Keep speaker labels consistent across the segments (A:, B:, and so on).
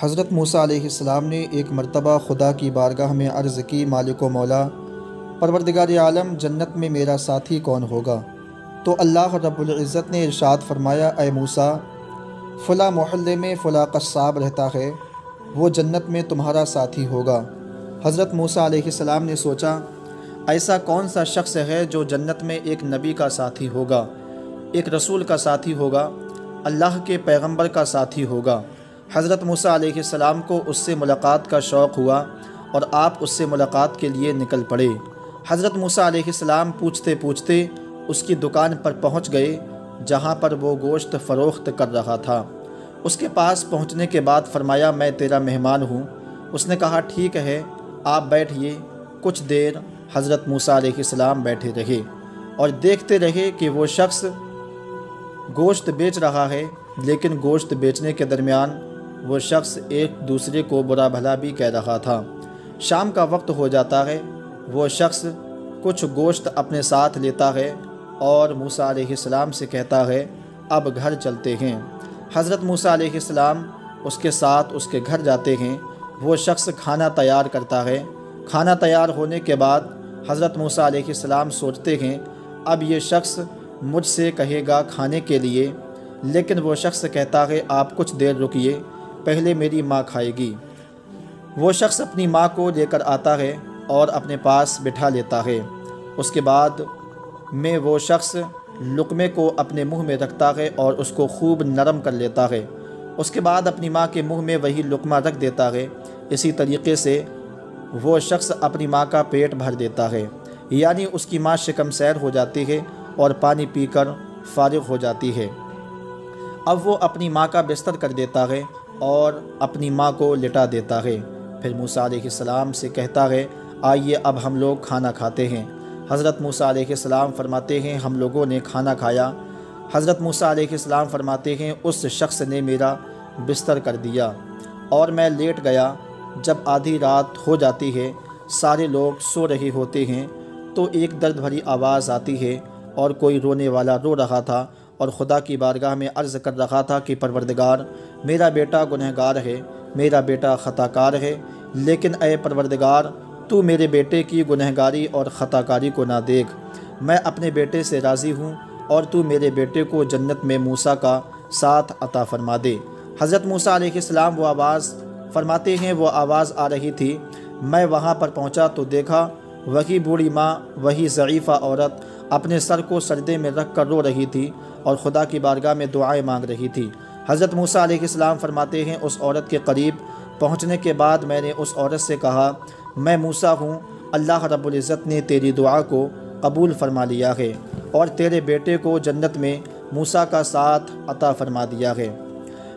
A: حضرت موسیٰ علیہ السلام نے ایک مرتبہ خدا کی بارگاہ میں عرض کی، مالک و مولا، پروردگار عالم، جنت میں میرا ساتھی کون ہوگا؟ تو اللہ رب العزت نے ارشاد فرمایا، اے موسیٰ، فلاں محلے میں فلاں قصاب رہتا ہے، وہ جنت میں تمہارا ساتھی ہوگا۔ حضرت موسیٰ علیہ السلام نے سوچا، ایسا کون سا شخص ہے جو جنت میں ایک نبی کا ساتھی ہوگا، ایک رسول کا ساتھی ہوگا، اللہ کے پیغمبر کا ساتھی ہوگا۔ حضرت موسیٰ علیہ السلام کو اس سے ملاقات کا شوق ہوا اور آپ اس سے ملاقات کے لیے نکل پڑے۔ حضرت موسیٰ علیہ السلام پوچھتے پوچھتے اس کی دکان پر پہنچ گئے جہاں پر وہ گوشت فروخت کر رہا تھا۔ اس کے پاس پہنچنے کے بعد فرمایا، میں تیرا مہمان ہوں۔ اس نے کہا، ٹھیک ہے، آپ بیٹھیے۔ کچھ دیر حضرت موسیٰ علیہ السلام بیٹھے رہے اور دیکھتے رہے کہ وہ شخص گوشت بیچ رہا ہے، لیکن گوشت بیچنے کے درمیان وہ شخص ایک دوسرے کو برا بھلا بھی کہہ رہا تھا۔ شام کا وقت ہو جاتا ہے، وہ شخص کچھ گوشت اپنے ساتھ لیتا ہے اور موسیٰ علیہ السلام سے کہتا ہے، اب گھر چلتے ہیں۔ حضرت موسیٰ علیہ السلام اس کے ساتھ اس کے گھر جاتے ہیں۔ وہ شخص کھانا تیار کرتا ہے۔ کھانا تیار ہونے کے بعد حضرت موسیٰ علیہ السلام سوچتے ہیں، اب یہ شخص مجھ سے کہے گا کھانے کے لیے، لیکن وہ شخص کہتا ہے، آپ کچھ دیر رکیے، پہلے میری ماں کھائے گی۔ وہ شخص اپنی ماں کو لے کر آتا ہے اور اپنے پاس بٹھا لیتا ہے۔ اس کے بعد میں وہ شخص لقمے کو اپنے منہ میں رکھتا ہے اور اس کو خوب نرم کر لیتا ہے۔ اس کے بعد اپنی ماں کے منہ میں وہی لقمہ رکھ دیتا ہے۔ اسی طریقے سے وہ شخص اپنی ماں کا پیٹ بھر دیتا ہے، یعنی اس کی ماں شکم سیر ہو جاتی ہے اور پانی پی کر فارغ ہو جاتی ہے۔ اب وہ اپنی ماں کا بستر کر دیتا ہے اور اپنی ماں کو لٹا دیتا ہے۔ پھر موسیٰ علیہ السلام سے کہتا ہے، آئیے اب ہم لوگ کھانا کھاتے ہیں۔ حضرت موسیٰ علیہ السلام فرماتے ہیں، ہم لوگوں نے کھانا کھایا۔ حضرت موسیٰ علیہ السلام فرماتے ہیں، اس شخص نے میرا بستر کر دیا اور میں لیٹ گیا۔ جب آدھی رات ہو جاتی ہے، سارے لوگ سو رہے ہوتے ہیں، تو ایک درد بھری آواز آتی ہے اور کوئی رونے والا رو رہا تھا اور خدا کی بارگاہ میں عرض کر رہا تھا کہ پروردگار، میرا بیٹا گنہگار ہے، میرا بیٹا خطا کار ہے، لیکن اے پروردگار، تو میرے بیٹے کی گنہگاری اور خطا کاری کو نہ دیکھ۔ میں اپنے بیٹے سے راضی ہوں اور تو میرے بیٹے کو جنت میں موسیٰ کا ساتھ عطا فرما دے۔ حضرت موسیٰ علیہ السلام وہ آواز فرماتے ہیں، وہ آواز آ رہی تھی۔ میں وہاں پر پہنچا تو دیکھا وہی بوڑھی ماں، وہی ضعیفہ عورت اپنے سر کو سجدے میں رکھ کر رو رہی تھی اور خدا کی بارگاہ میں دعائیں مانگ رہی تھی۔ حضرت موسیٰ علیہ السلام فرماتے ہیں، اس عورت کے قریب پہنچنے کے بعد میں نے اس عورت سے کہا، میں موسیٰ ہوں، اللہ رب العزت نے تیری دعا کو قبول فرما لیا ہے اور تیرے بیٹے کو جنت میں موسیٰ کا ساتھ عطا فرما دیا ہے۔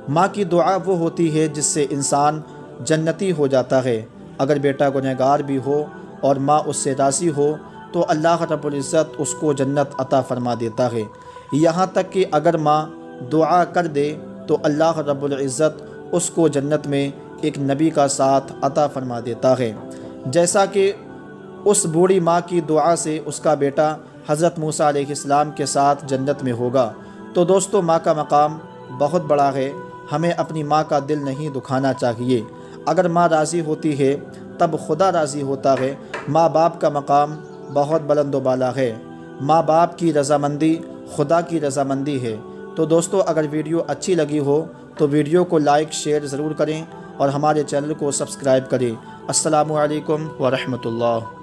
A: ماں کی دعا وہ ہوتی ہے جس سے انسان جنتی ہو جاتا ہے۔ اگر بیٹا گنہگار بھی ہو اور ماں اس سے راضی ہو تو اللہ رب العزت اس کو جنت عطا فرما دیتا ہے۔ یہاں تک کہ اگر ماں دعا کر دے تو اللہ رب العزت اس کو جنت میں ایک نبی کا ساتھ عطا فرما دیتا ہے، جیسا کہ اس بوڑھی ماں کی دعا سے اس کا بیٹا حضرت موسیٰ علیہ السلام کے ساتھ جنت میں ہوگا۔ تو دوستو، ماں کا مقام بہت بڑا ہے، ہمیں اپنی ماں کا دل نہیں دکھانا چاہیے۔ اگر ماں راضی ہوتی ہے تب خدا راضی ہوتا ہے۔ ماں باپ کا مقام بہت بلند و بالا ہے۔ ماں باپ کی رضامندی خدا کی رضامندی ہے۔ تو دوستو، اگر ویڈیو اچھی لگی ہو تو ویڈیو کو لائک شیئر ضرور کریں اور ہمارے چینل کو سبسکرائب کریں۔ السلام علیکم ورحمۃ اللہ۔